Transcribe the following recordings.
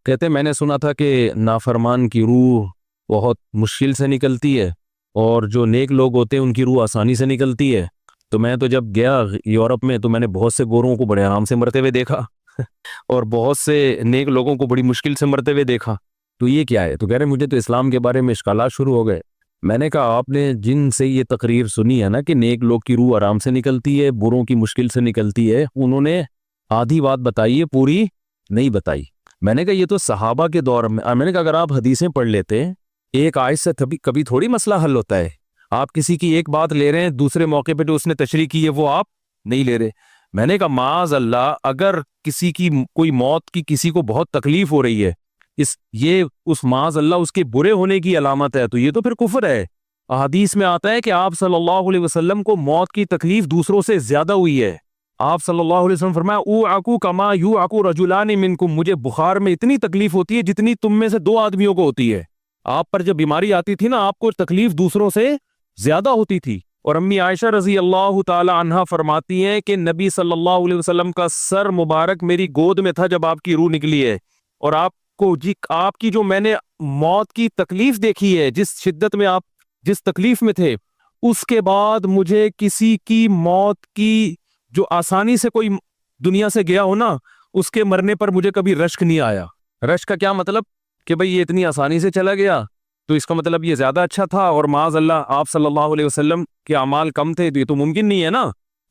کہتے میں نے سنا تھا کہ نافرمان کی روح بہت مشکل سے نکلتی ہے اور جو نیک لوگ ہوتے ہیں ان کی روح آسانی سے نکلتی ہے۔ تو میں تو جب گیا یورپ میں تو میں نے بہت سے گوروں کو بڑے آرام سے مرتے ہوئے دیکھا اور بہت سے نیک لوگوں کو بڑی مشکل سے مرتے ہوئے دیکھا۔ تو یہ کیا ہے؟ تو کہہ رہے مجھے تو اسلام کے بارے میں اشکالات شروع ہو گئے۔ میں نے کہا آپ نے جن سے یہ تقریر سنی ہے نا کہ نیک لوگ کی روح آرام سے نکلتی ہے، بروں کی مشکل سے نکلتی ہے، انہوں نے آدھی بات بتائی ہے، پوری نہیں بتائی۔ میں نے کہا یہ تو صحابہ کے دور میں نے کہا اگر آپ حدیثیں پڑھ لیتے ایک آیت سے کبھی تھوڑی مسئلہ حل ہوتا ہے۔ آپ کسی کی ایک بات لے رہے ہیں، دوسرے موقع پہ جو اس نے تشریح کی ہے وہ آپ نہیں لے رہے۔ میں نے کہا معاذ اللہ، اگر کسی کی کوئی موت کی کسی کو بہت تکلیف ہو رہی ہے، اس معاذ اللہ اس کے برے ہونے کی علامت ہے، تو یہ تو پھر کفر ہے۔ احادیث میں آتا ہے کہ آپ صلی اللہ علیہ وسلم کو موت کی تکلیف دوسروں سے زیادہ ہوئی ہے۔ آپ صلی اللہ علیہ وسلم فرمایا اوعکو کما یوعکو رجلان منکم، مجھے بخار میں اتنی تکلیف ہوتی ہے جتنی تم میں سے دو آدمیوں کو ہوتی ہے۔ آپ پر جب بیماری آتی تھی نا، آپ کو تکلیف دوسروں سے زیادہ ہوتی تھی۔ اور امی عائشہ رضی اللہ تعالی عنہا فرماتی ہیں کہ نبی صلی اللہ علیہ وسلم کا سر مبارک میری گود میں تھا جب آپ کی روح نکلی ہے، اور آپ کی جو میں نے موت کی تکلیف دیکھی ہے، جس شدت میں آپ جس تکلیف میں تھے، اس کے بعد مجھے کسی کی موت کی جو آسانی سے کوئی دنیا سے گیا ہو نا، اس کے مرنے پر مجھے کبھی رشک نہیں آیا۔ رشک کا کیا مطلب؟ کہ بھئی یہ اتنی آسانی سے چلا گیا تو اس کا مطلب یہ زیادہ اچھا تھا، اور معاذ اللہ آپ صلی اللہ علیہ وسلم کے اعمال کم تھے، تو یہ تو ممکن نہیں ہے نا۔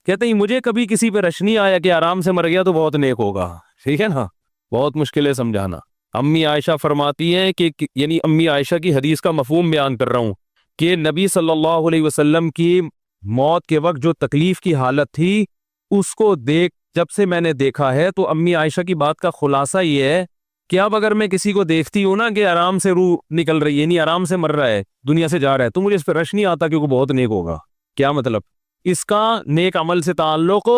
کہتے ہیں مجھے کبھی کسی پہ رش نہیں آیا کہ آرام سے مر گیا تو بہت نیک ہوگا، ٹھیک ہے نا، بہت مشکل ہے سمجھانا۔ امی عائشہ فرماتی ہیں کہ یعنی امی عائشہ کی حدیث کا مفہوم بیان کر رہا ہوں کہ نبی صلی اللہ علیہ وسلم کی موت کے وقت جو تکلیف کی حالت تھی، اس کو جب سے میں نے دیکھا ہے، تو امی عائشہ کی بات کا خلاصہ یہ ہے کہ اب اگر میں کسی کو دیکھتی ہوں نا کہ آرام سے روح نکل رہی ہے، یعنی آرام سے مر رہا ہے، دنیا سے جا رہا ہے، تو مجھے اس پہ رش نہیں آتا کیونکہ بہت نیک ہوگا۔ کیا مطلب؟ اس کا نیک عمل سے تعلق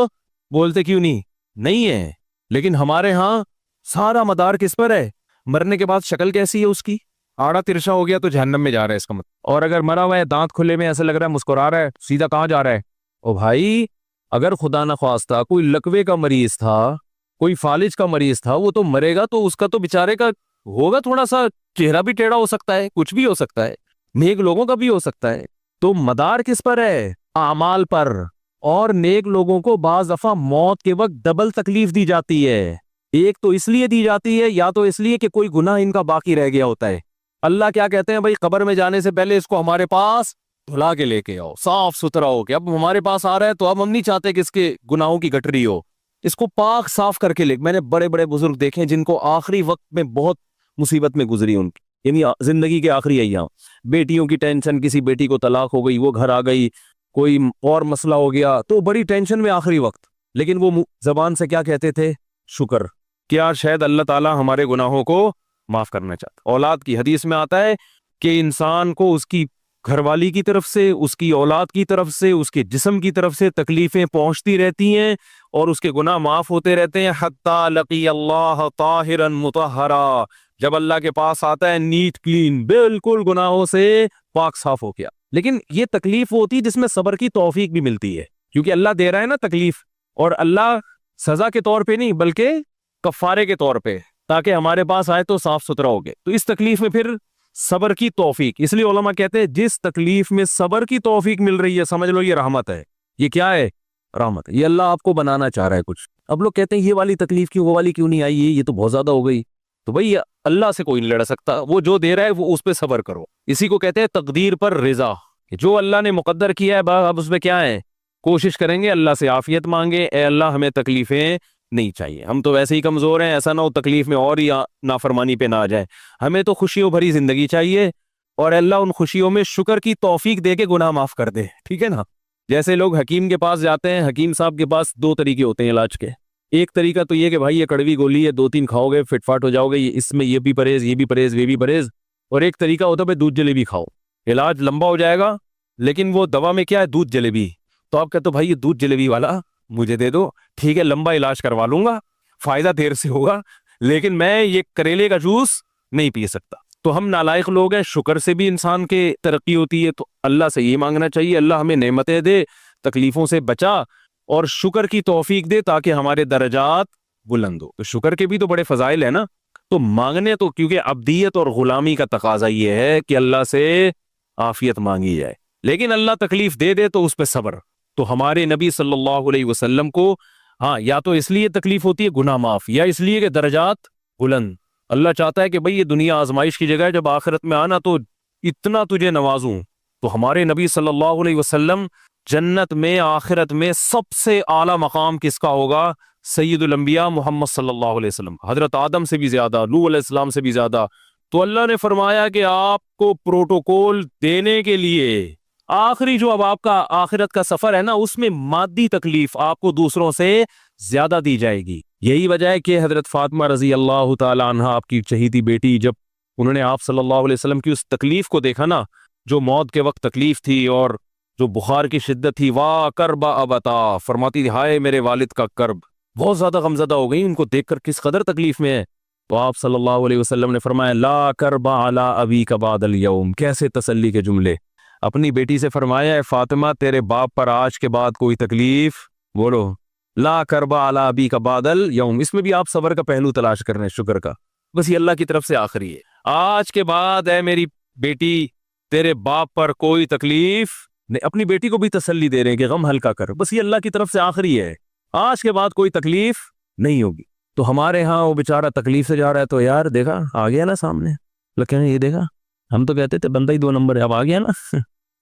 بولتے کیوں نہیں ہے، لیکن ہمارے ہاں سارا مدار کس پر ہے؟ مرنے کے بعد شکل کیسی ہے اس کی؟ آڑا ترشا ہو گیا تو جہنم میں جا رہا ہے اس کا مطلب، اور اگر مرا ہوا ہے دانت کھلے میں ایسا لگ رہا ہے مسکرا رہا ہے، سیدھا کہاں جا رہا ہے؟ او بھائی، اگر خدا نخواستہ کوئی لکوے کا مریض تھا، کوئی فالج کا مریض تھا، وہ تو مرے گا تو اس کا تو بیچارے کا ہوگا تھوڑا سا چہرہ بھی ٹیڑھا ہو سکتا ہے، کچھ بھی ہو سکتا ہے، نیک لوگوں کا بھی ہو سکتا ہے۔ تو مدار کس پر ہے؟ اعمال پر۔ اور نیک لوگوں کو بعض دفعہ موت کے وقت ڈبل تکلیف دی جاتی ہے۔ ایک تو اس لیے دی جاتی ہے، یا تو اس لیے کہ کوئی گناہ ان کا باقی رہ گیا ہوتا ہے۔ اللہ کیا کہتے ہیں؟ بھائی قبر میں جانے سے پہلے اس کو ہمارے پاس دھلا کے لے کے آؤ، صاف ستھرا ہو کے۔ اب ہمارے پاس آ رہا ہے تو اب ہم نہیں چاہتے کہ اس کے گناہوں کی گٹری ہو، اس کو پاک صاف کر کے لے۔ میں نے بڑے بڑے بزرگ دیکھے جن کو آخری وقت میں بہت مصیبت میں گزری ان کی، یعنی زندگی کے آخری ایام، بیٹیوں کی ٹینشن، کسی بیٹی کو طلاق ہو گئی، وہ گھر آ گئی، کوئی اور مسئلہ ہو گیا، تو بڑی ٹینشن میں آخری وقت، لیکن وہ زبان سے کیا کہتے تھے؟ شکر، کیا شاید اللہ تعالی ہمارے گناہوں کو معاف کرنا چاہتا۔ اولاد کی حدیث میں آتا ہے کہ انسان کو اس کی گھر والی کی طرف سے، اس کی اولاد کی طرف سے، اس کے جسم کی طرف سے تکلیفیں پہنچتی رہتی ہیں اور اس کے گناہ معاف ہوتے رہتے ہیں، حتی لقی اللہ طاہرا مطہرا، جب اللہ کے پاس آتا ہے نیٹ کلین، بالکل گناہوں سے پاک صاف ہو گیا۔ لیکن یہ تکلیف ہوتی ہے جس میں صبر کی توفیق بھی ملتی ہے، کیونکہ اللہ دے رہا ہے نا تکلیف، اور اللہ سزا کے طور پہ نہیں بلکہ کفارے کے طور پہ، تاکہ ہمارے پاس آئے تو صاف ستھرا ہو گئے۔ تو اس تکلیف میں پھر صبر کی توفیق، اس لیے علماء کہتے ہیں جس تکلیف میں صبر کی توفیق مل رہی ہے، سمجھ لو یہ رحمت ہے۔ یہ کیا ہے؟ رحمت ہے۔ یہ اللہ آپ کو بنانا چاہ رہا ہے کچھ۔ اب لوگ کہتے ہیں یہ والی تکلیف کیوں، وہ والی کیوں نہیں آئی، یہ تو بہت زیادہ ہو گئی۔ تو بھئی اللہ سے کوئی نہیں لڑ سکتا، وہ جو دے رہا ہے وہ اس پہ صبر کرو۔ اسی کو کہتے ہیں تقدیر پر رضا، جو اللہ نے مقدر کیا ہے اب اس پہ کیا ہے؟ کوشش کریں گے، اللہ سے عافیت مانگے، اے اللہ ہمیں تکلیفیں نہیں چاہیے، ہم تو ویسے ہی کمزور ہیں، ایسا نہ ہو تکلیف میں اور ہی نافرمانی پہ نہ آ جائے، ہمیں تو خوشیوں بھری زندگی چاہیے، اور اللہ ان خوشیوں میں شکر کی توفیق دے کے گناہ معاف کر دے، ٹھیک ہے نا۔ جیسے لوگ حکیم کے پاس جاتے ہیں، حکیم صاحب کے پاس دو طریقے ہوتے ہیں علاج کے۔ ایک طریقہ تو یہ کہ بھائی یہ کڑوی گولی ہے، 2-3 کھاؤ گے فٹ فاٹ ہو جاؤ گے، اس میں یہ بھی پرہیز، یہ بھی پرہیز، یہ بھی پرہیز۔ اور ایک طریقہ ہوتا ہے بھائی دودھ جلیبی کھاؤ، علاج لمبا ہو جائے گا، لیکن وہ دوا میں کیا ہے؟ دودھ جلیبی۔ تو آپ کہتے ہو بھائی یہ دودھ جلیبی والا مجھے دے دو، ٹھیک ہے لمبا علاج کروا لوں گا، فائدہ دیر سے ہوگا، لیکن میں یہ کریلے کا جوس نہیں پی سکتا۔ تو ہم نالائق لوگ ہیں، شکر سے بھی انسان کے ترقی ہوتی ہے، تو اللہ سے یہ مانگنا چاہیے اللہ ہمیں نعمتیں دے، تکلیفوں سے بچا، اور شکر کی توفیق دے تاکہ ہمارے درجات بلند ہو۔ تو شکر کے بھی تو بڑے فضائل ہیں نا۔ تو مانگنے تو کیونکہ عبدیت اور غلامی کا تقاضا یہ ہے کہ اللہ سے عافیت مانگی جائے، لیکن اللہ تکلیف دے دے تو اس پہ صبر۔ تو ہمارے نبی صلی اللہ علیہ وسلم کو ہاں یا تو اس لیے تکلیف ہوتی ہے گناہ معاف، یا اس لیے کہ درجات بلند۔ اللہ چاہتا ہے کہ بھئی یہ دنیا آزمائش کی جگہ ہے، جب آخرت میں آنا تو اتنا تجھے نوازوں۔ تو ہمارے نبی صلی اللہ علیہ وسلم جنت میں آخرت میں سب سے اعلیٰ مقام کس کا ہوگا؟ سید الانبیاء محمد صلی اللہ علیہ وسلم، حضرت آدم سے بھی زیادہ، نوح علیہ السلام سے بھی زیادہ۔ تو اللہ نے فرمایا کہ آپ کو پروٹوکول دینے کے لیے آخری جو اب آپ کا آخرت کا سفر ہے نا، اس میں مادی تکلیف آپ کو دوسروں سے زیادہ دی جائے گی۔ یہی وجہ ہے کہ حضرت فاطمہ رضی اللہ تعالی عنہ، آپ کی چہیتی بیٹی، جب انہوں نے آپ صلی اللہ علیہ وسلم کی اس تکلیف کو دیکھا نا، جو موت کے وقت تکلیف تھی اور جو بخار کی شدت تھی، واہ کرب ابتا، فرماتی تھی ہائے میرے والد کا کرب، بہت زیادہ غمزدہ ہو گئی ان کو دیکھ کر کس قدر تکلیف میں ہے۔ تو آپ صلی اللہ علیہ وسلم نے فرمایا لا کرب علی ابیک بعد اليوم، کیسے تسلی کے جملے۔ اپنی بیٹی سے فرمایا اے فاطمہ تیرے باپ پر آج کے بعد کوئی تکلیف، بولو لا کرب علی ابیک بعد اليوم، اس میں بھی آپ صبر کا پہلو تلاش کر رہے ہیں، شکر کا، بس یہ اللہ کی طرف سے آخری ہے۔ آج کے بعد اے میری بیٹی تیرے باپ پر کوئی تکلیف نہیں، اپنی بیٹی کو بھی تسلی دے رہے ہیں کہ غم ہلکا کر، بس یہ اللہ کی طرف سے آخری ہے، آج کے بعد کوئی تکلیف نہیں ہوگی۔ تو ہمارے ہاں وہ بیچارہ تکلیف سے جا رہا ہے، تو یار دیکھا آ گیا نا سامنے، لگے یہ دیکھا، ہم تو کہتے تھے بندہ ہی 2 نمبر ہے، اب آ گیا نا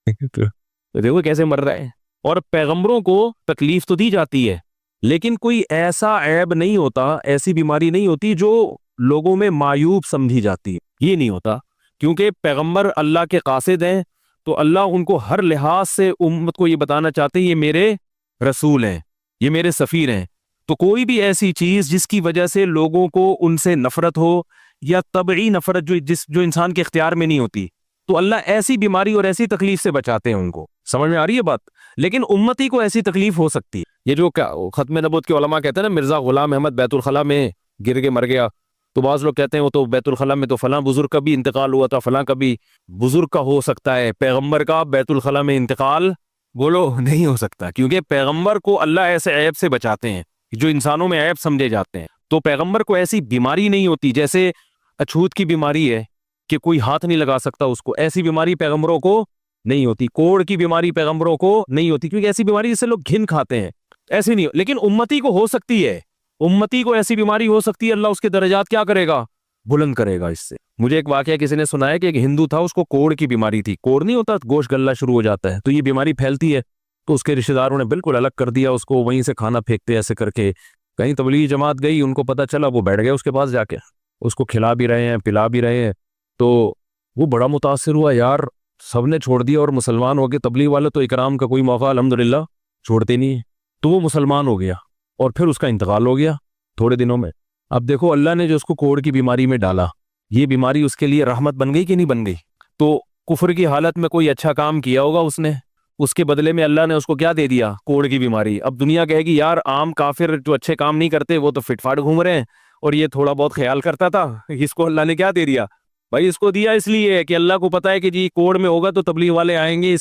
تو دیکھو کیسے مر رہا ہے۔ اور پیغمبروں کو تکلیف تو دی جاتی ہے، لیکن کوئی ایسا عیب نہیں ہوتا، ایسی بیماری نہیں ہوتی جو لوگوں میں معیوب سمجھی جاتی ہے، یہ نہیں ہوتا، کیونکہ پیغمبر اللہ کے قاصد ہیں، تو اللہ ان کو ہر لحاظ سے امت کو یہ بتانا چاہتے ہیں یہ میرے رسول ہیں، یہ میرے سفیر ہیں۔ تو کوئی بھی ایسی چیز جس کی وجہ سے لوگوں کو ان سے نفرت ہو، یا طبعی نفرت جو انسان کے اختیار میں نہیں ہوتی، تو اللہ ایسی بیماری اور ایسی تکلیف سے بچاتے ہیں ان کو۔ سمجھ میں آ رہی ہے بات؟ لیکن امتی کو ایسی تکلیف ہو سکتی ہے، یہ جو ختم نبوت کے علماء کہتے ہیں نا مرزا غلام احمد بیت الخلاء میں گر کے مر گیا، تو بعض لوگ کہتے ہیں وہ تو بیت الخلاء میں تو فلاں بزرگ کا بھی انتقال ہوا تھا، فلاں کا بھی بزرگ کا ہو سکتا ہے، پیغمبر کا بیت الخلاء میں انتقال بولو نہیں ہو سکتا، کیونکہ پیغمبر کو اللہ ایسے عیب سے بچاتے ہیں جو انسانوں میں عیب سمجھے جاتے ہیں۔ تو پیغمبر کو ایسی بیماری نہیں ہوتی، جیسے اچھوت کی بیماری ہے کہ کوئی ہاتھ نہیں لگا سکتا اس کو، ایسی بیماری پیغمبروں کو نہیں ہوتی۔ کوڑ کی بیماری پیغمبروں کو نہیں ہوتی، کیونکہ ایسی بیماری جس سے لوگ گھن کھاتے ہیں، ایسی نہیں، لیکن امتی کو ہو سکتی ہے، امتی کو ایسی بیماری ہو سکتی ہے، اللہ اس کے درجات کیا کرے گا؟ بلند کرے گا اس سے۔ مجھے ایک واقعہ کسی نے سنایا کہ ایک ہندو تھا، اس کو کوڑ کی بیماری تھی، کوڑ نہیں ہوتا گوشت گلنا شروع ہو جاتا ہے، تو یہ بیماری پھیلتی ہے، تو اس کے رشتہ داروں نے بالکل الگ کر دیا اس کو، وہیں سے کھانا پھینکتے ایسے کر کے۔ کہیں تبلیغی جماعت گئی، ان کو پتہ چلا، وہ بیٹھ گئے اس کے پاس جا کے، اس کو کھلا بھی رہے ہیں پلا بھی رہے ہیں، تو وہ بڑا متاثر ہوا، یار سب نے چھوڑ دیا اور مسلمان ہو گئے، تبلیغ والے تو اکرام کا کوئی موقع الحمدللہ چھوڑتے نہیں ہیں، تو وہ مسلمان ہو گیا اور پھر اس کا انتقال ہو گیا تھوڑے دنوں میں۔ اب دیکھو اللہ نے جو اس کو کوڑ کی بیماری میں ڈالا، یہ بیماری اس کے لیے رحمت بن گئی کہ نہیں بن گئی؟ تو کفر کی حالت میں کوئی اچھا کام کیا ہوگا اس نے، اس کے بدلے میں اللہ نے اس کو کیا دے دیا؟ کوڑ کی بیماری۔ اب دنیا کہے گی یار عام کافر جو اچھے کام نہیں کرتے وہ تو فٹ فاٹ گھوم رہے ہیں، اور یہ تھوڑا بہت خیال کرتا تھا، اس کو اللہ نے کیا دے دیا؟ بھائی اس کو دیا اس لیے کہ اللہ کو پتا ہے کہ جی کوڑ میں ہوگا تو تبلیغ والے آئیں گے،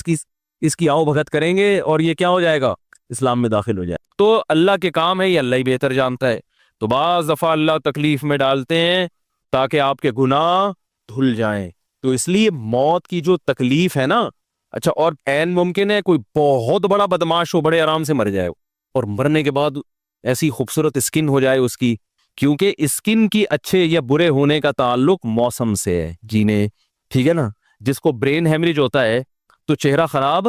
اس کی آؤ بھگت کریں گے اور یہ کیا ہو جائے گا؟ اسلام میں داخل ہو جائے۔ تو اللہ کے کام ہے، یہ اللہ ہی بہتر جانتا ہے۔ تو بعض دفعہ اللہ تکلیف میں ڈالتے ہیں تاکہ آپ کے گناہ دھل جائیں، تو اس لیے موت کی جو تکلیف ہے نا، اچھا اور عین ممکن ہے کوئی بہت بڑا بدماش ہو، بڑے آرام سے مر جائے، اور مرنے کے بعد ایسی خوبصورت اسکن ہو جائے اس کی، کیونکہ اسکن کی اچھے یا برے ہونے کا تعلق موسم سے ہے، جینے ٹھیک ہے نا۔ جس کو برین ہیمریج ہوتا ہے تو چہرہ خراب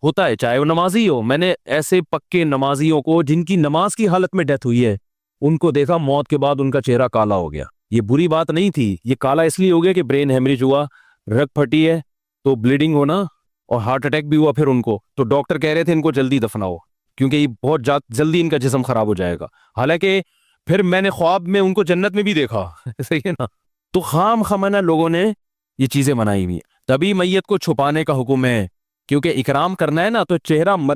ہوتا ہے، چاہے وہ نمازی ہو۔ میں نے ایسے پکے نمازیوں کو جن کی نماز کی حالت میں ڈیتھ ہوئی ہے، ان کو دیکھا موت کے بعد ان کا چہرہ کالا ہو گیا۔ یہ بری بات نہیں تھی، یہ کالا اس لیے ہو گیا کہ برین ہیمریج ہوا، رگ پھٹی ہے تو بلیڈنگ ہونا، اور ہارٹ اٹیک بھی ہوا پھر ان کو، تو ڈاکٹر کہہ رہے تھے ان کو جلدی دفناؤ کیونکہ یہ بہت جلدی ان کا جسم خراب ہو جائے گا۔ حالانکہ پھر میں نے خواب میں ان کو جنت میں بھی دیکھا صحیح ہے نا۔ تو خام خمانہ لوگوں نے یہ چیزیں منائی ہوئی ہیں، تبھی میت کو چھپانے کا حکم ہے، کیونکہ اکرام کرنا ہے نا، تو چہرہ مرنے